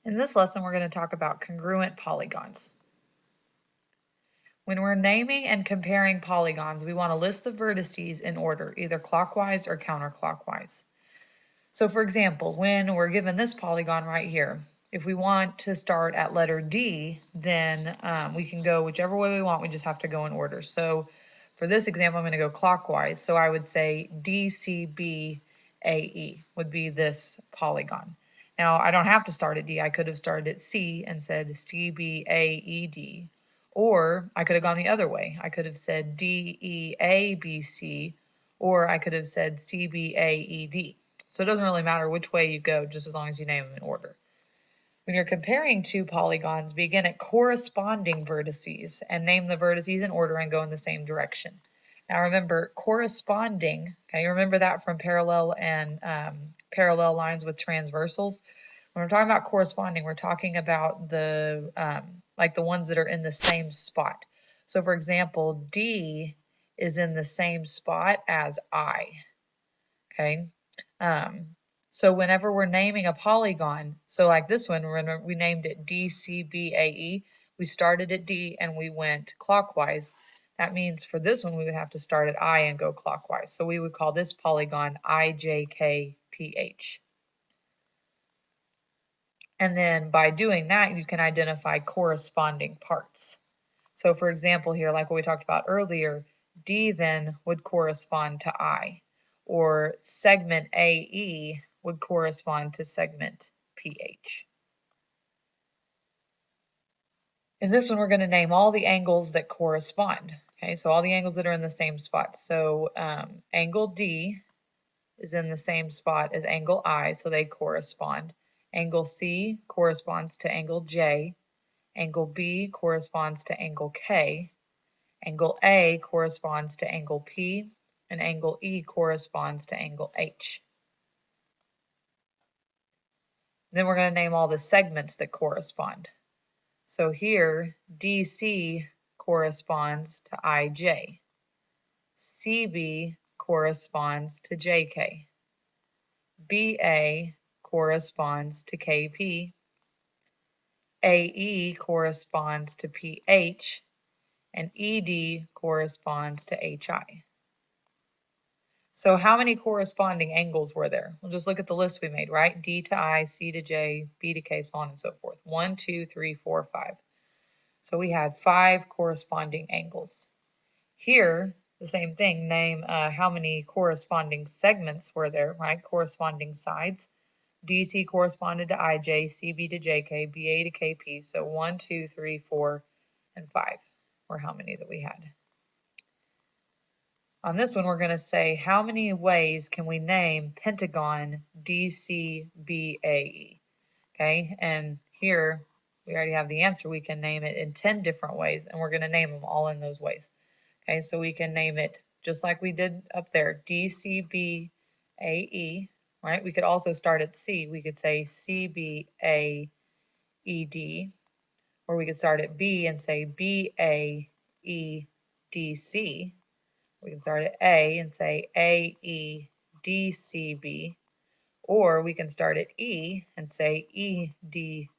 In this lesson, we're going to talk about congruent polygons. When we're naming and comparing polygons, we want to list the vertices in order, either clockwise or counterclockwise. So for example, when we're given this polygon right here, if we want to start at letter D, then we can go whichever way we want, we just have to go in order. So for this example, I'm going to go clockwise. So I would say DCBAE would be this polygon. Now, I don't have to start at D. I could have started at C and said CBAED. Or I could have gone the other way. I could have said DEABC, or I could have said CBAED. So it doesn't really matter which way you go, just as long as you name them in order. When you're comparing two polygons, begin at corresponding vertices and name the vertices in order and go in the same direction. Now remember, corresponding, okay, remember that from parallel and parallel lines with transversals. When we're talking about corresponding, we're talking about the like the ones that are in the same spot. So for example, D is in the same spot as I, okay? So whenever we're naming a polygon, so like this one, we named it DCBAE, we started at D and we went clockwise. That means for this one, we would have to start at I and go clockwise. So we would call this polygon IJKPH. And then by doing that, you can identify corresponding parts. So for example here, like what we talked about earlier, D then would correspond to I, or segment AE would correspond to segment PH. In this one, we're going to name all the angles that correspond. Okay, so all the angles that are in the same spot. So angle D is in the same spot as angle I, so they correspond. Angle C corresponds to angle J. Angle B corresponds to angle K. Angle A corresponds to angle P, and angle E corresponds to angle H. Then we're going to name all the segments that correspond. So here, DC corresponds to IJ. CB corresponds to JK. BA corresponds to KP. AE corresponds to PH. And ED corresponds to HI. So how many corresponding angles were there? We'll just look at the list we made, right? D to I, C to J, B to K, so on and so forth. 1, 2, 3, 4, 5. So we had 5 corresponding angles. Here, the same thing, name how many corresponding segments were there, right? Corresponding sides. DC corresponded to IJ, CB to JK, BA to KP. So 1, 2, 3, 4, and 5 were how many that we had. On this one, we're going to say how many ways can we name pentagon DCBAE? Okay, and here we already have the answer. We can name it in 10 different ways, and we're going to name them all in those ways. Okay, so we can name it just like we did up there, DCBAE, right? We could also start at C. We could say CBAED, or we could start at B and say BAEDC. We can start at A and say AEDCB, or we can start at E and say EDCBA.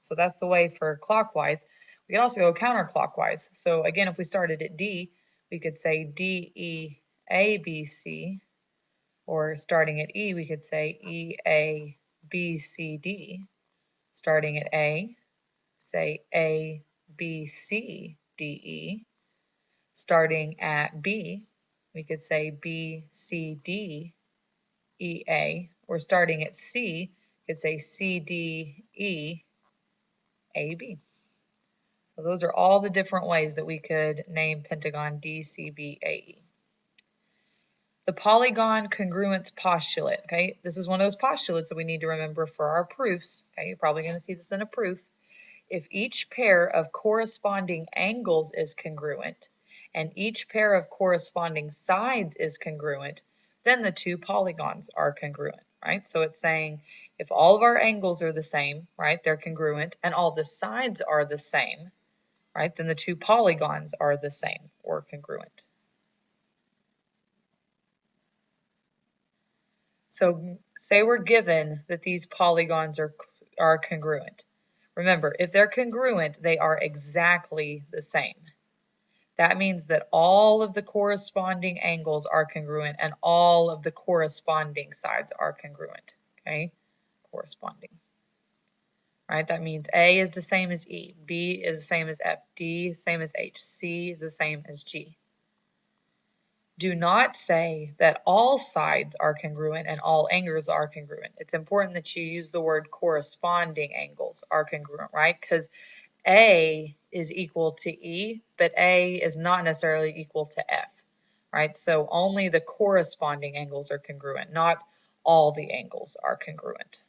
So that's the way for clockwise. We can also go counterclockwise. So again, if we started at D, we could say DEABC, or starting at E, we could say EABCD. Starting at A, say ABCDE. Starting at B, we could say BCDEA, or starting at C, we could say CDEAB. So those are all the different ways that we could name pentagon DCBAE. The polygon congruence postulate, okay? This is one of those postulates that we need to remember for our proofs, okay? You're probably going to see this in a proof. If each pair of corresponding angles is congruent, and each pair of corresponding sides is congruent, then the two polygons are congruent, right? So it's saying if all of our angles are the same, right, they're congruent, and all the sides are the same, right, then the two polygons are the same or congruent. So say we're given that these polygons are congruent. Remember, if they're congruent, they are exactly the same. That means that all of the corresponding angles are congruent and all of the corresponding sides are congruent, okay? Corresponding, right? That means A is the same as E, B is the same as F, D same as H, C is the same as G. Do not say that all sides are congruent and all angles are congruent. It's important that you use the word corresponding angles are congruent, right? Because A is equal to E, but A is not necessarily equal to F, right? So only the corresponding angles are congruent, not all the angles are congruent.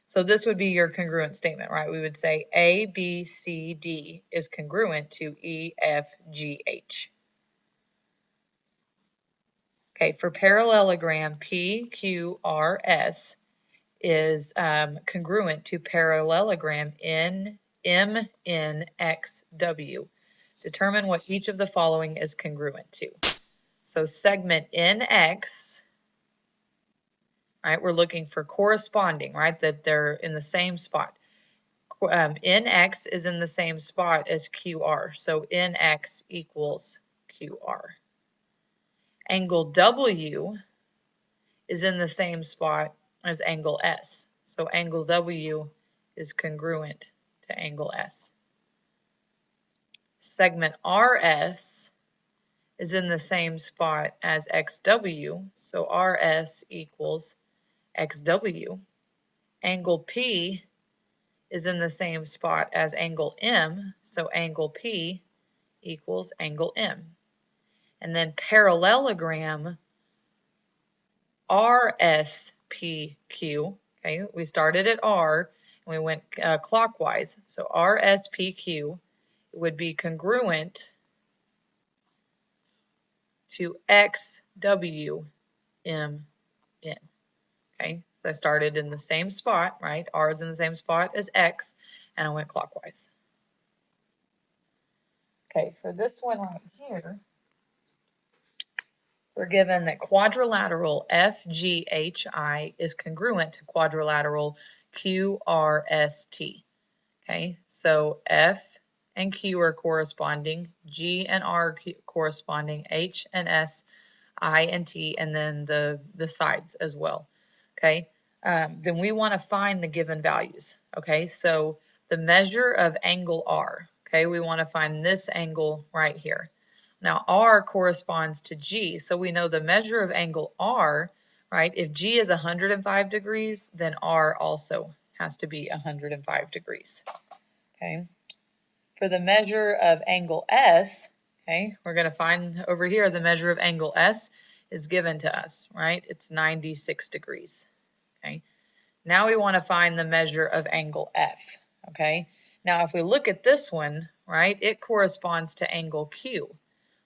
So this would be your congruent statement, right? We would say A, B, C, D is congruent to E, F, G, H. Okay, for parallelogram, P, Q, R, S is congruent to parallelogram N, M, N, X, W. Determine what each of the following is congruent to. So segment NX, right, we're looking for corresponding, right, that they're in the same spot. NX is in the same spot as QR, so NX equals QR. Angle W is in the same spot as angle S, so angle W is congruent to angle S. Segment RS is in the same spot as XW, so RS equals XW. Angle P is in the same spot as angle M, so angle P equals angle M. And then parallelogram RSPQ, okay, we started at R and we went clockwise, so RSPQ would be congruent to XWMN. Okay, so I started in the same spot, right? R is in the same spot as X, and I went clockwise. Okay, for this one right here, we're given that quadrilateral FGHI is congruent to quadrilateral QRST. Okay, so F and Q are corresponding, G and R corresponding, H and S, I and T, and then the sides as well. Okay, then we want to find the given values. Okay, so the measure of angle R. Okay, we want to find this angle right here. Now R corresponds to G, so we know the measure of angle R, right? If G is 105 degrees, then R also has to be 105 degrees. Okay, for the measure of angle S, okay, we're going to find over here the measure of angle S is given to us, right? It's 96 degrees. Okay, now we want to find the measure of angle F. Okay, now if we look at this one, right, it corresponds to angle Q.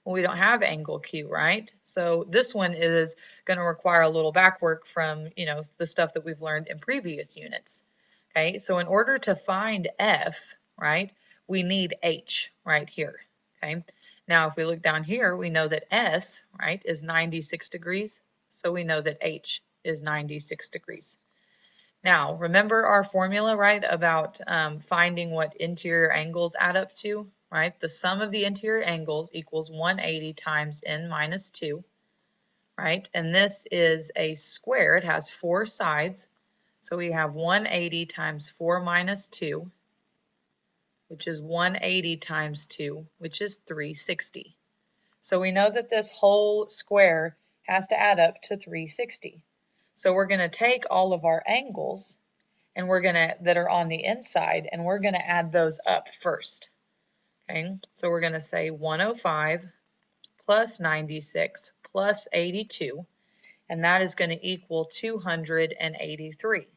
Well, we don't have angle Q, right? So this one is going to require a little back work from, the stuff that we've learned in previous units. Okay, so in order to find F, right, we need H right here. Okay, now if we look down here, we know that S, right, is 96 degrees. So we know that H is 96 degrees. Now, remember our formula, right, about finding what interior angles add up to, right? The sum of the interior angles equals 180 times n minus 2, right? And this is a square. It has 4 sides. So we have 180 times 4 minus 2, which is 180 times 2, which is 360. So we know that this whole square has to add up to 360. So we're going to take all of our angles and that are on the inside, and we're going to add those up first. Okay, so we're going to say 105 plus 96 plus 82, and that is going to equal 283.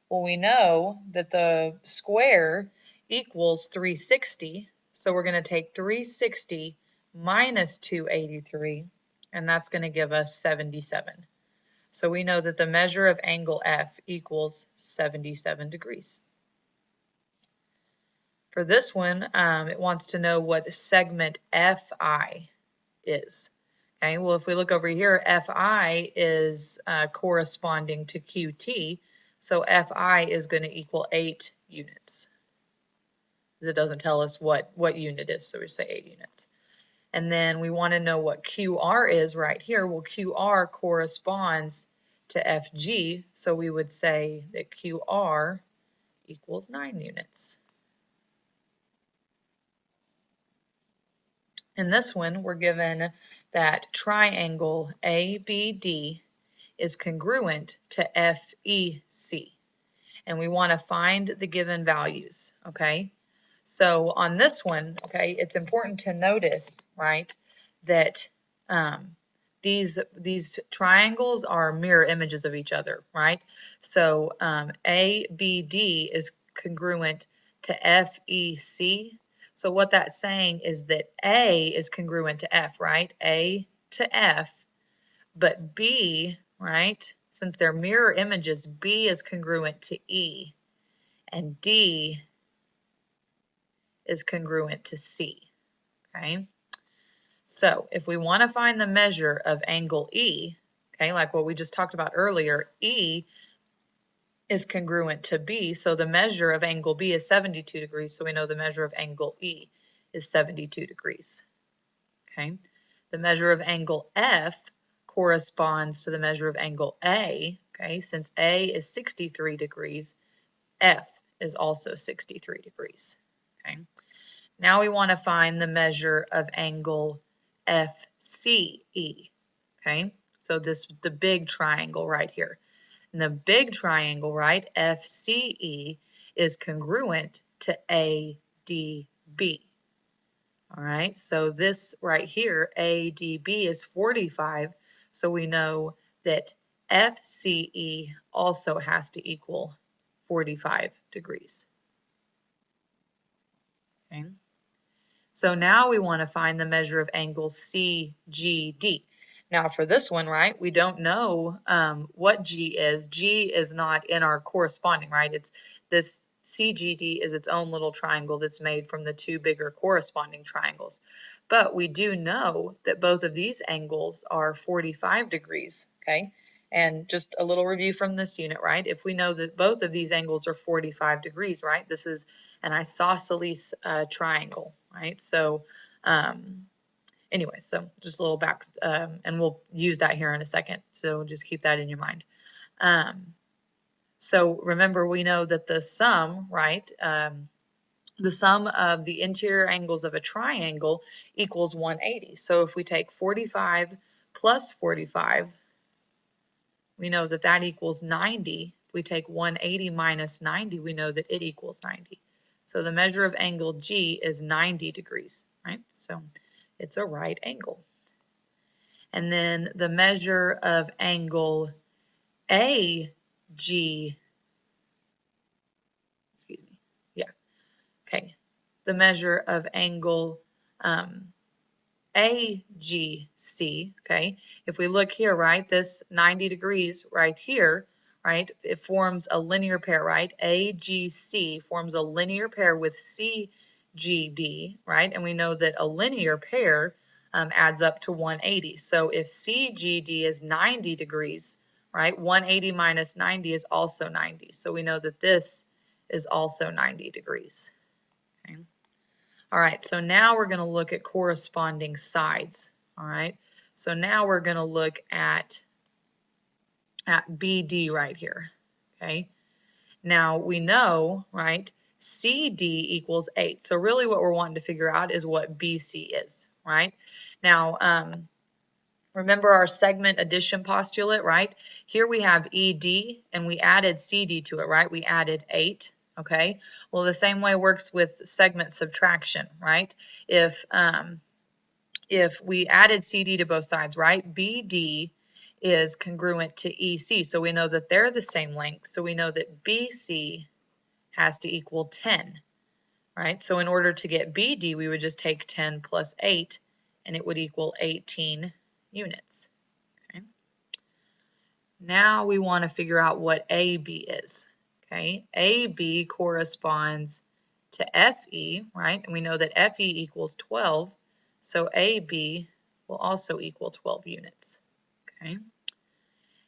Well, we know that the square equals 360, so we're going to take 360 minus 283, and that's going to give us 77. So we know that the measure of angle F equals 77 degrees. For this one, it wants to know what segment FI is. Okay, well, if we look over here, Fi is corresponding to Qt, so Fi is going to equal 8 units. Because it doesn't tell us what unit is, so we say 8 units. And then we want to know what QR is right here. Well, QR corresponds to FG, so we would say that QR equals 9 units. In this one, we're given that triangle ABD is congruent to FEC, and we want to find the given values, okay? So on this one, okay, it's important to notice, right, that these triangles are mirror images of each other, right? So ABD is congruent to FEC. So what that's saying is that A is congruent to F, right? A to F, but B, right, since they're mirror images, B is congruent to E, and D is congruent to C, okay? So if we want to find the measure of angle E, okay, like what we just talked about earlier, E is congruent to B, so the measure of angle B is 72 degrees, so we know the measure of angle E is 72 degrees, okay? The measure of angle F corresponds to the measure of angle A, okay? Since A is 63 degrees, F is also 63 degrees, okay? Now we want to find the measure of angle FCE, okay? So the big triangle right here. And the big triangle, right, FCE, is congruent to ADB. All right, so this right here, ADB is 45, so we know that FCE also has to equal 45 degrees. Okay. So now we want to find the measure of angle CGD. Now for this one, right, we don't know what G is. G is not in our corresponding, right? It's this CGD is its own little triangle that's made from the two bigger corresponding triangles. But we do know that both of these angles are 45 degrees, okay? And just a little review from this unit, right? If we know that both of these angles are 45 degrees, right? This is an isosceles triangle, right? So anyway, so just a little back, and we'll use that here in a second. So just keep that in your mind. So remember, we know that the sum, right, the sum of the interior angles of a triangle equals 180. So if we take 45 plus 45, we know that that equals 90. If we take 180 minus 90, we know that it equals 90. So the measure of angle G is 90 degrees, right? So it's a right angle. And then the measure of angle AG, excuse me, yeah, okay. The measure of angle AGC, okay? If we look here, right, this 90 degrees right here, right, it forms a linear pair, right? AGC forms a linear pair with CGD, right? And we know that a linear pair adds up to 180. So if CGD is 90 degrees, right, 180 minus 90 is also 90. So we know that this is also 90 degrees, okay? All right, so now we're going to look at corresponding sides. All right, so now we're going to look at BD right here. Okay, now we know, right, CD equals 8. So really what we're wanting to figure out is what BC is, right? Now, remember our segment addition postulate, right? Here we have ED and we added CD to it, right? We added 8. Okay, well, the same way works with segment subtraction, right? If we added CD to both sides, right, BD is congruent to EC, so we know that they're the same length, so we know that BC has to equal 10, right? So in order to get BD, we would just take 10 plus 8, and it would equal 18 units. Okay. Now we want to figure out what AB is. Okay, AB corresponds to FE, right? And we know that FE equals 12, so AB will also equal 12 units. Okay.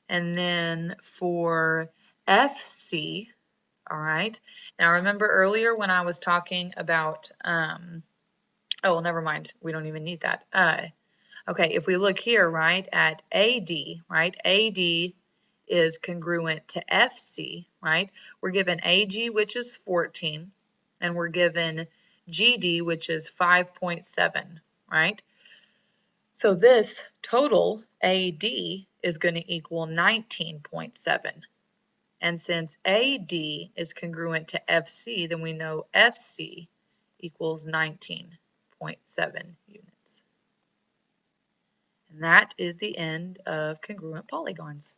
And then for FC, all right. Now remember earlier when I was talking about, oh, well, never mind. We don't even need that. Okay, if we look here, right, at AD, right, AD is congruent to FC, right? We're given AG, which is 14, and we're given GD, which is 5.7, right? So this total AD is going to equal 19.7. And since AD is congruent to FC, then we know FC equals 19.7 units. And that is the end of congruent polygons.